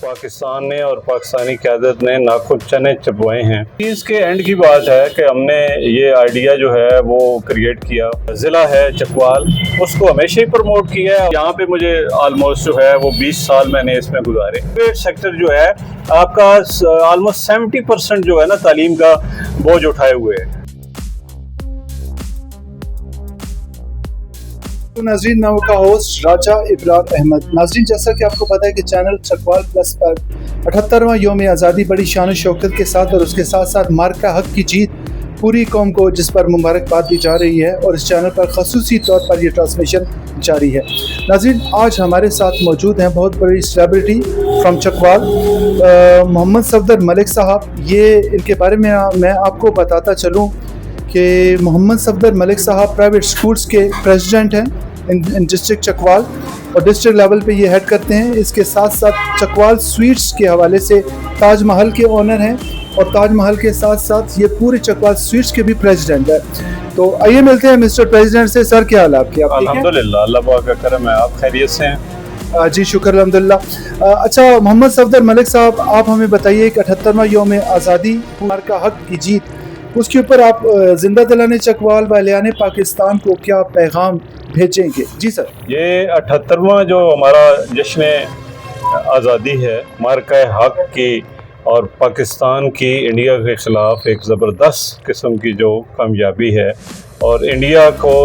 पाकिस्तान ने और पाकिस्तानी क़यादत ने नाखुद चने चबवाए हैं। इसके एंड की बात है कि हमने ये आइडिया जो है वो क्रिएट किया। ज़िला है चकवाल, उसको हमेशा ही प्रमोट किया है। यहाँ पे मुझे ऑलमोस्ट जो है वो 20 साल मैंने इसमें गुजारे। प्राइवेट सेक्टर जो है आपका ऑलमोस्ट 70% जो है ना तालीम का बोझ उठाए हुए है। तो नाज़रीन, मैं का होस्ट राजा इब्रार अहमद। नाज़रीन, जैसा कि आपको पता है कि चैनल चकवाल प्लस पर 78वां यौम आज़ादी बड़ी शान शौकत के साथ और उसके साथ साथ मार्का हक की जीत पूरी कौम को जिस पर मुबारकबाद दी जा रही है और इस चैनल पर खसूसी तौर पर यह ट्रांसमिशन जारी है। नाज़रीन, आज हमारे साथ मौजूद हैं बहुत बड़ी सेलिब्रिटी फ्रॉम चकवाल, मोहम्मद सफदर मलिक साहब। ये इनके बारे में मैं आपको बताता चलूँ कि मोहम्मद सफदर मलिक साहब प्राइवेट स्कूल्स के प्रेसिडेंट हैं इन डिस्ट्रिक्ट चकवाल और डिस्ट्रिक्ट लेवल पे ये हेड करते हैं। इसके साथ साथ चकवाल स्वीट्स के हवाले से ताज महल के ओनर हैं और ताज महल के साथ साथ ये पूरे चकवाल स्वीट्स के भी प्रेसिडेंट है। तो आइए मिलते हैं मिस्टर प्रेसिडेंट से। सर, क्या हाल आपके? अल्हम्दुलिल्लाह, अल्लाह पाक का करम है। आप खैरियत से हैं? जी शुक्र अल्हम्दुलिल्लाह। अच्छा मोहम्मद सफदर मलिक साहब, आप हमें बताइए कि 78वां यौम आज़ादी मार्का हक की जीत, उसके ऊपर आप जिंदा दिलाने चकवाल वालियाने पाकिस्तान को क्या पैगाम भेजेंगे? जी सर। ये 78वां जो हमारा जश्न आज़ादी है मार्का हक की और पाकिस्तान की इंडिया के ख़िलाफ़ एक ज़बरदस्त किस्म की जो कामयाबी है और इंडिया को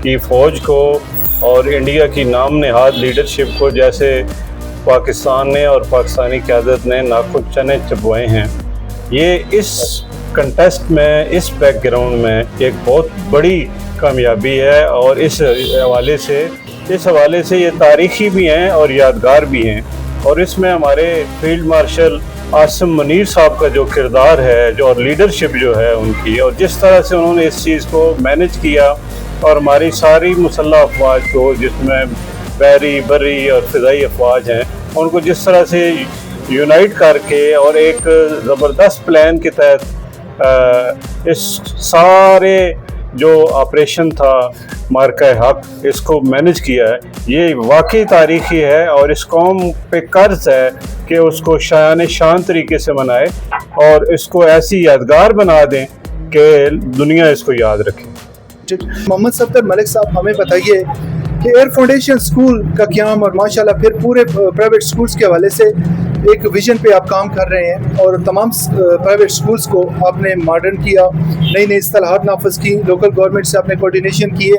की फ़ौज को और इंडिया की नाम नहाद लीडरशिप को जैसे पाकिस्तान ने और पाकिस्तानी क़यादत ने नाखुद चने चबवाए हैं, ये इस कंटेस्ट में इस बैकग्राउंड में एक बहुत बड़ी कामयाबी है और इस हवाले से ये तारीख़ी भी हैं और यादगार भी हैं। और इसमें हमारे फील्ड मार्शल आसिम मुनीर साहब का जो किरदार है जो और लीडरशिप जो है उनकी, और जिस तरह से उन्होंने इस चीज़ को मैनेज किया और हमारी सारी मुसल्लह अफवाज को जिसमें बहरी बर्री और फ़िज़ाई अफवाज हैं उनको जिस तरह से यूनाइट करके और एक ज़बरदस्त प्लान के तहत इस सारे जो ऑपरेशन था मार्का हक इसको मैनेज किया है, ये वाकई तारीख़ी है और इस कौम पे कर्ज है कि उसको शान शान तरीके से मनाए और इसको ऐसी यादगार बना दें कि दुनिया इसको याद रखे। मोहम्मद सफदर मलिक साहब, हमें बताइए कि एयर फाउंडेशन स्कूल का क़याम और माशाल्लाह फिर पूरे प्राइवेट स्कूल्स के हवाले से एक विज़न पे आप काम कर रहे हैं और तमाम प्राइवेट स्कूल्स को आपने मॉडर्न किया, नई नई इस्तेलाहात नाफज की, लोकल गवर्नमेंट से आपने कोऑर्डिनेशन किए,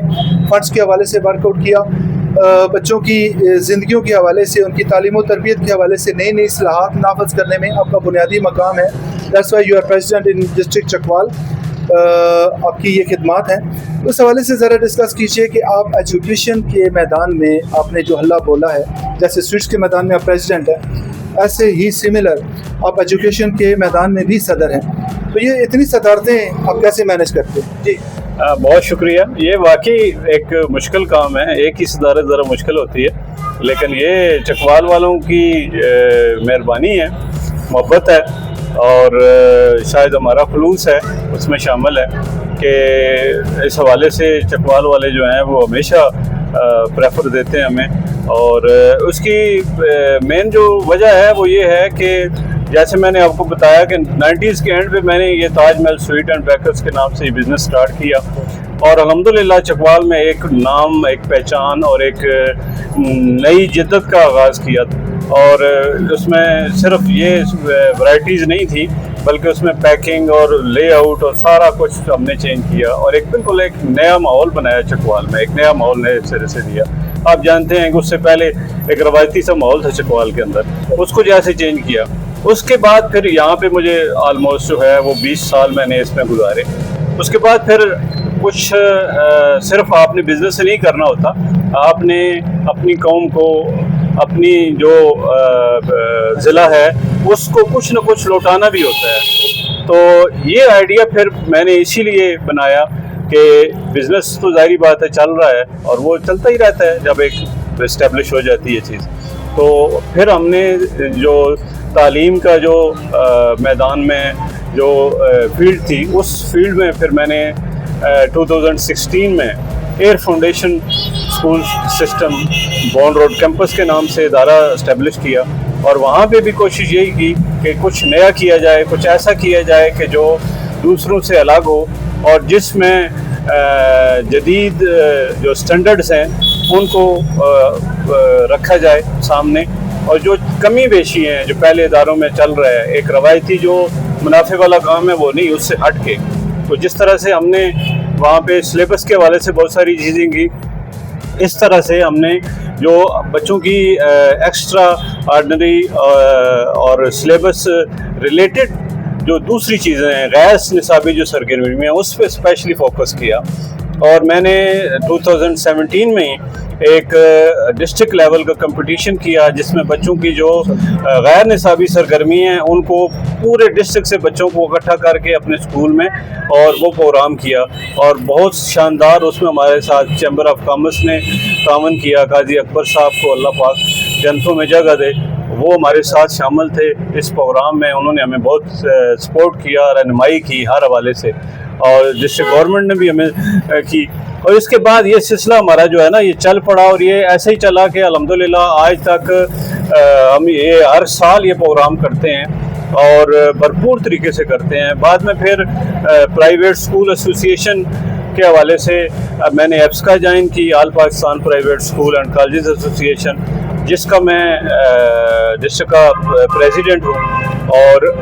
फंड्स के हवाले से वर्कआउट किया, बच्चों की ज़िंदगियों के हवाले से उनकी तालीम और तरबियत के हवाले से नई नई इस्तेलाहात नाफज करने में आपका बुनियादी मकाम है। That's why you are president in district Chakwal. आपकी ये खिदमात हैं। उस हवाले से ज़रा डिस्कस कीजिए कि आप एजुकेशन के मैदान में आपने जो हल्ला बोला है, जैसे स्वीट्स के मैदान में आप प्रेसिडेंट हैं, ऐसे ही सिमिलर आप एजुकेशन के मैदान में भी सदर हैं। तो ये इतनी सदारतें आप कैसे मैनेज करते हैं? जी बहुत शुक्रिया। ये वाकई एक मुश्किल काम है, एक ही सदारत ज़रा मुश्किल होती है, लेकिन ये चकवाल वालों की मेहरबानी है, मोहब्बत है और शायद हमारा खुलूस है उसमें शामिल है कि इस हवाले से चकवाल वाले जो हैं वो हमेशा प्रेफर देते हैं हमें। और उसकी मेन जो वजह है वो ये है कि जैसे मैंने आपको बताया कि 90s के एंड पे मैंने ये Taj Mahal sweet and bakers के नाम से ये बिज़नेस स्टार्ट किया और अल्हम्दुलिल्लाह चकवाल में एक नाम, एक पहचान और एक नई जिद्दत का आगाज़ किया और उसमें सिर्फ ये वैराइटीज़ नहीं थी बल्कि उसमें पैकिंग और लेआउट और सारा कुछ हमने चेंज किया और एक बिल्कुल एक नया माहौल बनाया चकवाल में, एक नया माहौल नए सिरे से दिया। आप जानते हैं कि उससे पहले एक रवायती सा माहौल था चकवाल के अंदर, उसको जैसे चेंज किया उसके बाद फिर यहाँ पे मुझे ऑलमोस्ट जो है वो 20 साल मैंने इसमें गुजारे। उसके बाद फिर कुछ सिर्फ आपने बिज़नेस से नहीं करना होता, आपने अपनी कौम को, अपनी जो ज़िला है उसको कुछ न कुछ लौटाना भी होता है। तो ये आइडिया फिर मैंने इसीलिए बनाया कि बिज़नेस तो ज़ाहिर बात है चल रहा है और वो चलता ही रहता है जब एक इस्टेब्लिश हो जाती है चीज़। तो फिर हमने जो तालीम का जो मैदान में जो फील्ड थी उस फील्ड में फिर मैंने 2016 में air foundation school system bond road campus के नाम से इदारा इस्टेब्लिश किया और वहाँ पे भी कोशिश यही की कि कुछ नया किया जाए, कुछ ऐसा किया जाए कि जो दूसरों से अलग हो और जिसमें जदीद जो स्टैंडर्ड्स हैं उनको रखा जाए सामने, और जो कमी बेशी हैं जो पहले इदारों में चल रहा है, एक रवायती जो मुनाफे वाला काम है वो नहीं, उससे हट के। तो जिस तरह से हमने वहाँ पे सिलेबस के हवाले से बहुत सारी चीज़ें की, इस तरह से हमने जो बच्चों की एक्स्ट्रा ऑर्डिनरी और सिलेबस रिलेटेड जो दूसरी चीज़ें हैं, गैर निसाबी जो सरगर्मी में, उस पर स्पेशली फोकस किया। और मैंने 2017 में ही एक डिस्ट्रिक्ट लेवल का कंपटीशन किया जिसमें बच्चों की जो गैर निसाबी सरगर्मी हैं उनको पूरे डिस्ट्रिक्ट से बच्चों को इकट्ठा करके अपने स्कूल में और वो प्रोग्राम किया, और बहुत शानदार उसमें हमारे साथ चैम्बर ऑफ कॉमर्स ने तावन किया। काजी अकबर साहब को अल्लाह पाक जन्नतों में जगह दे, वो हमारे साथ शामिल थे इस प्रोग्राम में। उन्होंने हमें बहुत सपोर्ट किया, रहनुमाई की हर हवाले से, और डिस्ट्रिक्ट गवर्नमेंट ने भी हमें की। और इसके बाद ये सिलसिला हमारा जो है ना ये चल पड़ा, और ये ऐसे ही चला कि अल्हम्दुलिल्लाह आज तक हम ये हर साल ये प्रोग्राम करते हैं और भरपूर तरीके से करते हैं। बाद में फिर प्राइवेट स्कूल एसोसिएशन के हवाले से मैंने एप्सका ज्वाइन की, all Pakistan private school and colleges association, जिसका मैं डिस्ट्रिक्ट का प्रेसिडेंट हूँ। और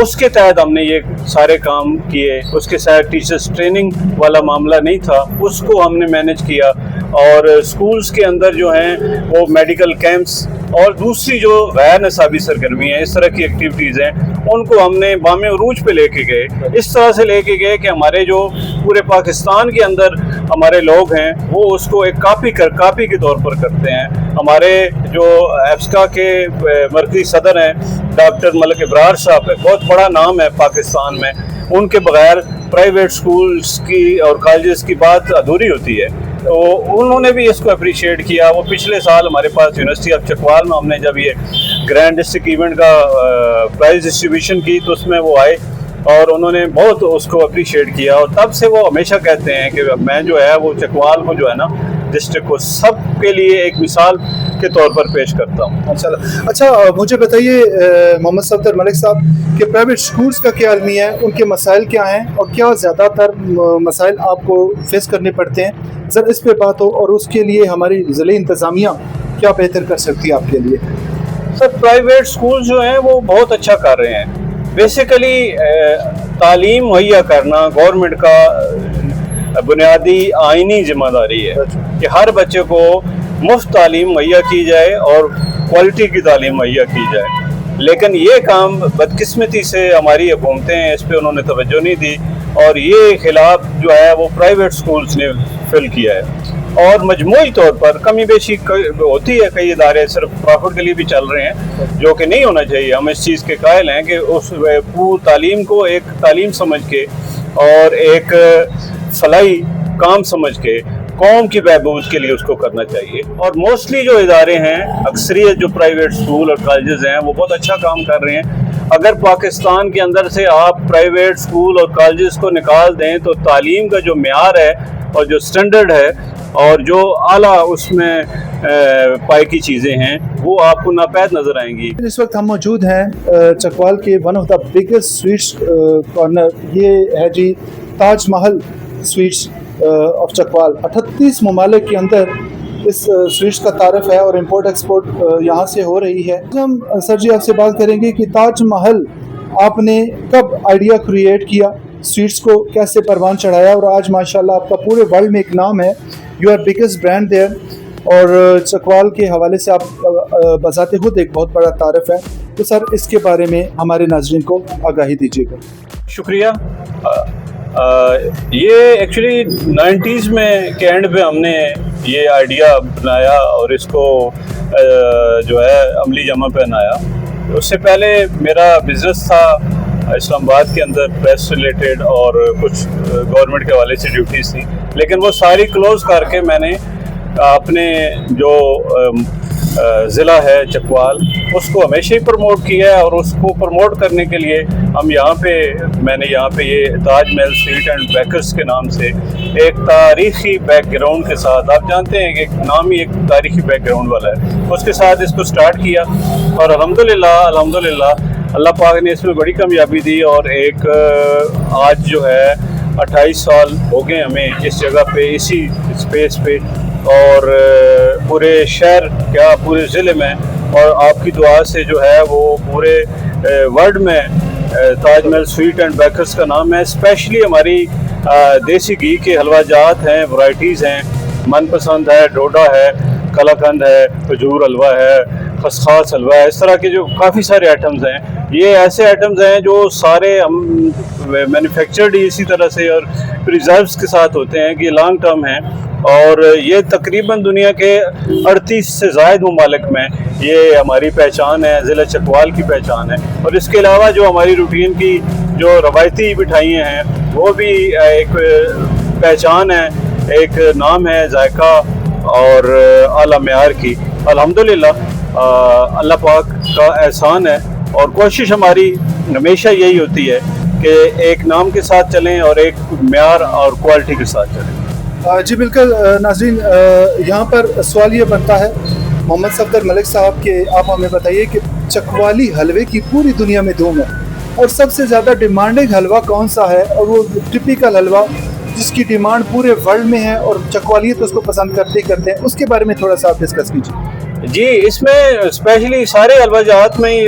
उसके तहत हमने ये सारे काम किए। उसके साथ टीचर्स ट्रेनिंग वाला मामला नहीं था, उसको हमने मैनेज किया। और स्कूल्स के अंदर जो हैं वो मेडिकल कैंप्स और दूसरी जो गैर निसाबी सरगर्मी है, इस तरह की एक्टिविटीज़ हैं, उनको हमने बामे उरूज पे लेके गए। इस तरह से लेके गए कि हमारे जो पूरे पाकिस्तान के अंदर हमारे लोग हैं वो उसको एक कापी के तौर पर करते हैं। हमारे जो एप्सका के मरकज़ी सदर हैं डॉक्टर मलिक इब्रार साहब, एक बहुत बड़ा नाम है पाकिस्तान में, उनके बगैर प्राइवेट स्कूल्स की और कॉलेजेस की बात अधूरी होती है। तो उन्होंने भी इसको अप्रिशिएट किया। वो पिछले साल हमारे पास यूनिवर्सिटी ऑफ चकवाल में हमने जब ये ग्रैंड डिस्ट्रिक्ट इवेंट का प्राइज डिस्ट्रीब्यूशन की तो उसमें वो आए और उन्होंने बहुत उसको अप्रिशिएट किया। और तब से वो हमेशा कहते हैं कि मैं जो है वो चकवाल को जो है ना डिस्ट्रिक्ट को सब के लिए एक मिसाल के तौर पर पेश करता हूँ। अच्छा, मुझे बताइए मोहम्मद सफदर मलिक साहब कि प्राइवेट स्कूल्स का क्या अलमिया है, उनके मसाइल क्या हैं और क्या ज़्यादातर मसाइल आपको फेस करने पड़ते हैं, जब इस पे बात हो, और उसके लिए हमारी ज़िले इंतज़ामिया क्या बेहतर कर सकती है आपके लिए? सर, प्राइवेट स्कूल जो हैं वो बहुत अच्छा कर रहे हैं। बेसिकली तालीम मुहैया करना गवर्नमेंट का बुनियादी आइनी जिम्मेदारी है कि हर बच्चे को मुफ्त तालीम मुहैया की जाए और क्वालिटी की तालीम मुहैया की जाए। लेकिन ये काम बदकिस्मती से हमारी हुकूमतें हैं, इस पर उन्होंने तवज्जो नहीं दी और ये खिलाफ जो है वो प्राइवेट स्कूल्स ने फिल किया है। और मजमूई तौर पर कमी बेशी होती है, कई इदारे सिर्फ प्रॉफिट के लिए भी चल रहे हैं, जो कि नहीं होना चाहिए। हम इस चीज़ के कायल हैं कि उस पूरी तालीम को एक तालीम समझ के और एक फलाई काम समझ के कौम की बहबूद के लिए उसको करना चाहिए। और मोस्टली जो इदारे हैं, अक्सरियत जो प्राइवेट स्कूल और कॉलेजेस हैं, वो बहुत अच्छा काम कर रहे हैं। अगर पाकिस्तान के अंदर से आप प्राइवेट स्कूल और कॉलेजेस को निकाल दें तो तालीम का जो मेयार है और जो स्टैंडर्ड है और जो आला उसमें पाई की चीज़ें हैं वो आपको नापैद नज़र आएंगी। इस वक्त हम मौजूद हैं चकवाल के one of the biggest sweets corner, ये है जी ताज महल स्वीट्स ऑफ चकवाल। 38 ममालिक के अंदर इस स्वीट्स का तारफ़ है और इम्पोर्ट एक्सपोर्ट यहाँ से हो रही है। तो हम सर जी आपसे बात करेंगे कि ताज महल आपने कब आइडिया क्रिएट किया, स्वीट्स को कैसे परवान चढ़ाया, और आज माशाल्लाह आपका पूरे वर्ल्ड में एक नाम है, you are biggest brand there, और चकवाल के हवाले से आप बजाते खुद एक बहुत बड़ा तारफ़ है। तो सर इसके बारे में हमारे नाज़रीन को आगाही दीजिएगा। शुक्रिया। ये एक्चुअली 90s में के एंड पे हमने ये आइडिया बनाया और इसको जो है अमली जमा पे बनाया। उससे पहले मेरा बिज़नेस था इस्लामाबाद के अंदर, प्रेस रिलेटेड और कुछ गवर्नमेंट के हवाले से ड्यूटीज़ थी, लेकिन वो सारी क्लोज़ करके मैंने अपने जो ज़िला है चकवाल उसको हमेशा ही प्रमोट किया है। और उसको प्रमोट करने के लिए हम मैंने यहाँ पे ये Taj Mahal sweet and bakers के नाम से एक तारीखी बैकग्राउंड के साथ, आप जानते हैं कि एक नाम ही एक तारीखी बैकग्राउंड वाला है, उसके साथ इसको स्टार्ट किया और अल्हम्दुलिल्लाह अल्लाह पाक ने इसमें बड़ी कामयाबी दी। और एक आज जो है 28 साल हो गए हमें इस जगह पे, इसी स्पेस पे, और पूरे शहर क्या पूरे ज़िले में और आपकी दुआ से जो है वो पूरे वर्ल्ड में ताजमहल स्वीट एंड बेकर्स का नाम है। स्पेशली हमारी देसी घी के हलवा जात हैं, वैरायटीज़ हैं, मनपसंद है, डोडा है, कलाकंद है, खजूर हलवा है, खसखास हलवा है, इस तरह के जो काफ़ी सारे आइटम्स हैं। ये ऐसे आइटम्स हैं जो सारे हम मैन्युफैक्चर्ड इसी तरह से और प्रिजर्व्स के साथ होते हैं कि लॉन्ग टर्म हैं, और ये तकरीबन दुनिया के 38 से ज़ायद ममालिक में ये हमारी पहचान है, ज़िला चकवाल की पहचान है। और इसके अलावा जो हमारी रूटीन की जो रवायती मिठाइयाँ हैं वो भी एक पहचान है, एक नाम है जायका और आला मेयार की। अल्हम्दुलिल्लाह अल्लाह पाक का एहसान है, और कोशिश हमारी हमेशा यही होती है कि एक नाम के साथ चलें और एक मेयार और क्वालिटी के साथ चलें। जी बिल्कुल नाज़रीन, यहाँ पर सवाल ये बनता है मोहम्मद सफदर मलिक साहब के, आप हमें बताइए कि चकवाली हलवे की पूरी दुनिया में धूम है, और सबसे ज़्यादा डिमांडिंग हलवा कौन सा है, और वो टिपिकल हलवा जिसकी डिमांड पूरे वर्ल्ड में है और चकवाली तो उसको पसंद करते हैं, उसके बारे में थोड़ा सा आप डिस्कस कीजिए। जी, इसमें स्पेशली सारे हलवा जात में ही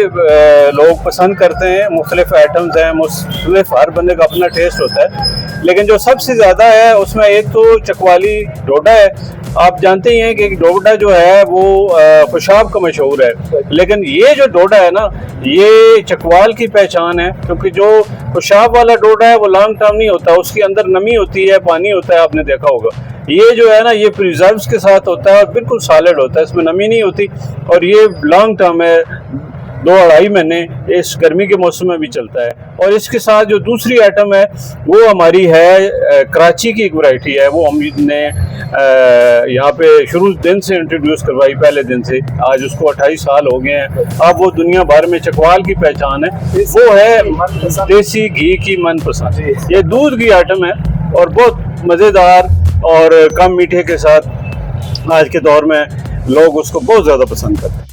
लोग पसंद करते हैं, मुख्तलिफ आइटम्स हैं, मुख्तलिफ हर बंदे का अपना टेस्ट होता है, लेकिन जो सबसे ज़्यादा है उसमें एक तो चकवाली डोडा है। आप जानते ही हैं कि डोडा जो है वो खुशाब का मशहूर है, लेकिन ये जो डोडा है ना, ये चकवाल की पहचान है, क्योंकि जो खुशाब वाला डोडा है वो लॉन्ग टर्म नहीं होता, उसके अंदर नमी होती है, पानी होता है, आपने देखा होगा। ये जो है ना, ये प्रिजर्व्स के साथ होता है और बिल्कुल सॉलिड होता है, इसमें नमी नहीं होती, और ये लॉन्ग टर्म है, 2-2.5 महीने इस गर्मी के मौसम में भी चलता है। और इसके साथ जो दूसरी आइटम है वो हमारी है कराची की एक वैरायटी है, वो हमने यहाँ पे शुरू दिन से इंट्रोड्यूस करवाई, पहले दिन से, आज उसको 28 साल हो गए हैं। अब वो दुनिया भर में चकवाल की पहचान है, वो है देसी घी की मनपसंद। ये दूध की आइटम है और बहुत मज़ेदार और कम मीठे के साथ आज के दौर में लोग उसको बहुत ज़्यादा पसंद करते हैं।